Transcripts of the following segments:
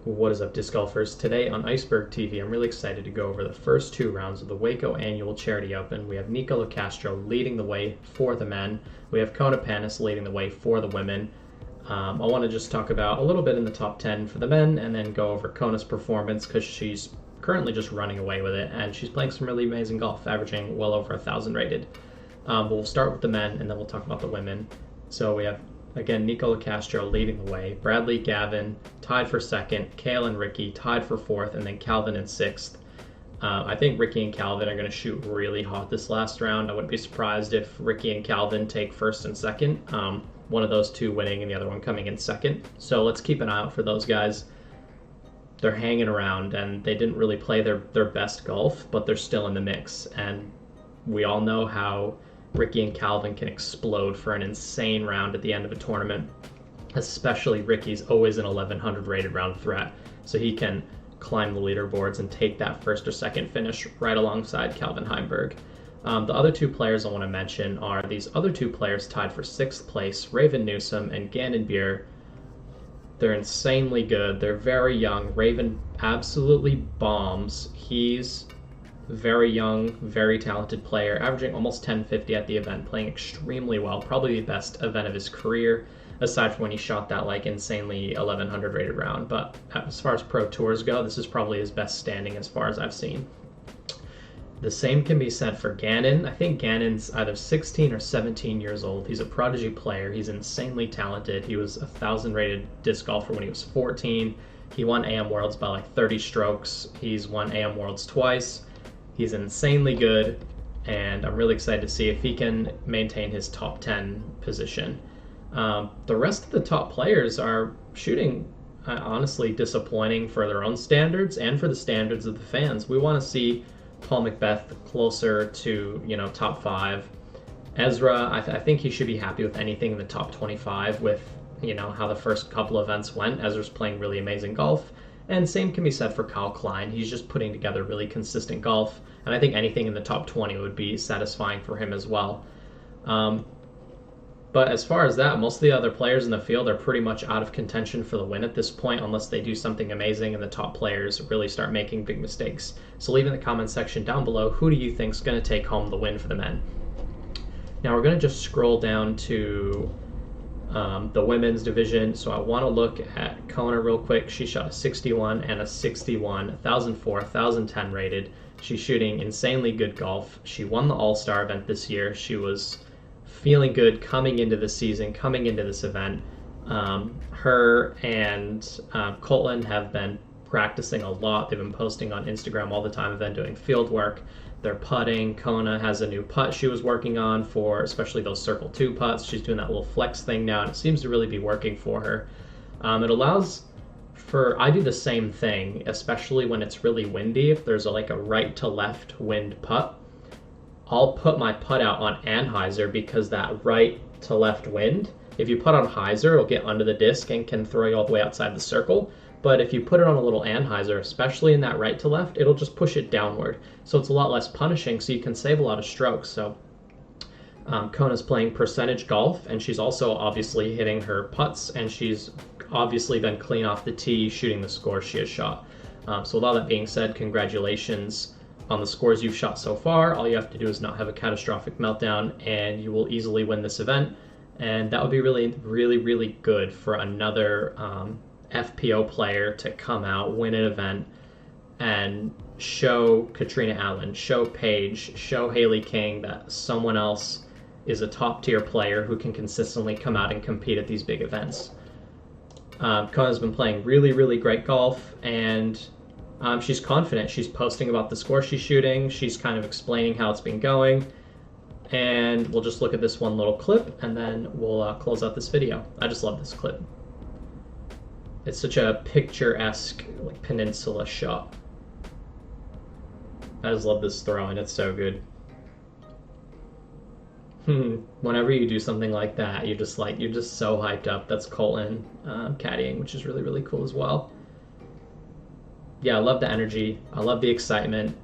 What is up, disc golfers? Today on Iceberg TV, I'm really excited to go over the first two rounds of the WACO Annual Charity Open. We have Nicola Castro leading the way for the men. We have Kona Panis leading the way for the women. I want to just talk about a little bit in the top 10 for the men and then go over Kona's performance because she's currently just running away with it and she's playing some really amazing golf, averaging well over 1,000 rated. But we'll start with the men and then we'll talk about the women. So we have, again, Nicola Castro leading the way, Bradley, Gavin tied for second, Kale and Ricky tied for fourth, and then Calvin in sixth. I think Ricky and Calvin are going to shoot really hot this last round. I wouldn't be surprised if Ricky and Calvin take first and second, one of those two winning and the other one coming in second. So let's keep an eye out for those guys. They're hanging around and they didn't really play their best golf, but they're still in the mix. And we all know how Ricky and Calvin can explode for an insane round at the end of a tournament. Especially Ricky's always an 1100 rated round threat, so he can climb the leaderboards and take that first or second finish right alongside Calvin Heimberg. The other two players I want to mention are these other two players tied for sixth place, Raven Newsom and Gannon Beer. They're insanely good. They're very young. Raven absolutely bombs. He's very young, very talented player, averaging almost 1050 at the event, playing extremely well, probably the best event of his career, aside from when he shot that like insanely 1100 rated round. But as far as pro tours go, this is probably his best standing as far as I've seen. The same can be said for Gannon. I think Gannon's either 16 or 17 years old. He's a prodigy player. He's insanely talented. He was a 1,000 rated disc golfer when he was 14. He won AM Worlds by like 30 strokes. He's won AM Worlds twice. He's insanely good, and I'm really excited to see if he can maintain his top 10 position. The rest of the top players are shooting honestly disappointing for their own standards and for the standards of the fans. We want to see Paul Macbeth closer to, top 5. Ezra, I think he should be happy with anything in the top 25 with, how the first couple events went. Ezra's playing really amazing golf. And same can be said for Kyle Klein. He's just putting together really consistent golf. And I think anything in the top 20 would be satisfying for him as well. But as far as that, most of the other players in the field are pretty much out of contention for the win at this point, unless they do something amazing and the top players really start making big mistakes. So leave in the comment section down below, who do you think is going to take home the win for the men? Now we're going to just scroll down to the women's division. So I want to look at Kona real quick. She shot a 61 and a 61, 1,004, 1,010 rated. She's shooting insanely good golf. She won the All-Star event this year. She was feeling good coming into the season, coming into this event. Her and Colton have been practicing a lot. They've been posting on Instagram all the time. They've been doing field work. They're putting. Kona has a new putt she was working on for especially those circle 2 putts. She's doing that little flex thing now, and it seems to really be working for her. It allows for, I do the same thing, especially when it's really windy. If there's a right to left wind putt, I'll put my putt out on anhyzer because that right to left wind, if you put on hyzer, it'll get under the disc and can throw you all the way outside the circle. But if you put it on a little anhyzer, especially in that right to left, it'll just push it downward. So it's a lot less punishing, so you can save a lot of strokes. So Kona's playing percentage golf, and she's also obviously hitting her putts, and she's obviously been clean off the tee, shooting the scores she has shot. So with all that being said, congratulations on the scores you've shot so far. All you have to do is not have a catastrophic meltdown, and you will easily win this event. And that would be really, really, really good for another FPO player to come out, win an event, and show Katrina Allen, show Paige, show Haley King that someone else is a top-tier player who can consistently come out and compete at these big events. Kona's been playing really, really great golf, and she's confident. She's posting about the score she's shooting. She's kind of explaining how it's been going. And we'll just look at this one little clip, and then we'll close out this video. I just love this clip. It's such a picturesque peninsula shot. I just love this throw, and it's so good. Whenever you do something like that, you're just so hyped up. That's Colton caddying, which is really, really cool as well. Yeah, I love the energy. I love the excitement.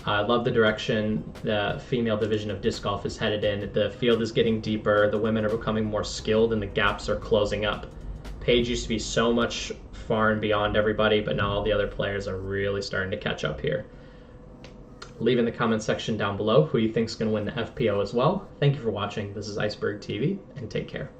I love the direction the female division of disc golf is headed in. The field is getting deeper. The women are becoming more skilled, and the gaps are closing up. Paige used to be so much far and beyond everybody, but now all the other players are really starting to catch up here. Leave in the comment section down below who you think is going to win the FPO as well. Thank you for watching. This is Iceberg TV, and take care.